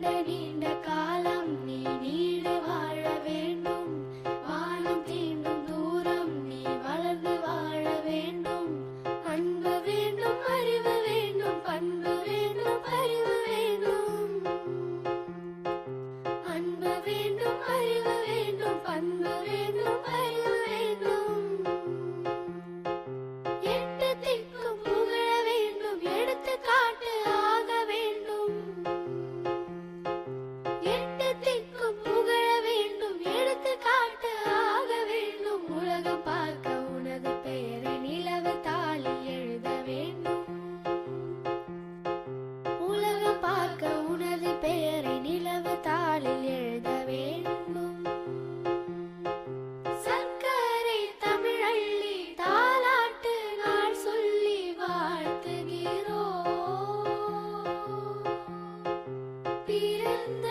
நீண்ட காலம் நீ நீடு வாழ வேண்டும். வானம் தீண்டும் தூரம் நீ வளர்ந்து வாழ வேண்டும். அன்பு வேண்டும், அறிவு வேண்டும், பண்பு வேண்டும், அறிவு வேண்டும். அன்பு வேண்டும், அறிவு வேண்டும், பண்பு வேண்டும், அறிவு வேண்டும். எட்டு திக்கும் புகழ வேண்டும், எடுத்துக்காட்டு ஆக வேண்டும். எட்டு திக்கும் புகழ வேண்டும், எடுத்துக்காட்டு ஆக வேண்டும். உலகம் பார்க்க உனது பெயரை நிலவு தாளில் எழுத வேண்டும். உலகம் பார்க்க உனது பெயரை நிலவு தாளில் எழுத வேண்டும். சர்க்கரை தமிழள்ளி தாலாட்டு நாள் சொல்லி வாழ்த்துகிறோம். பிறந்த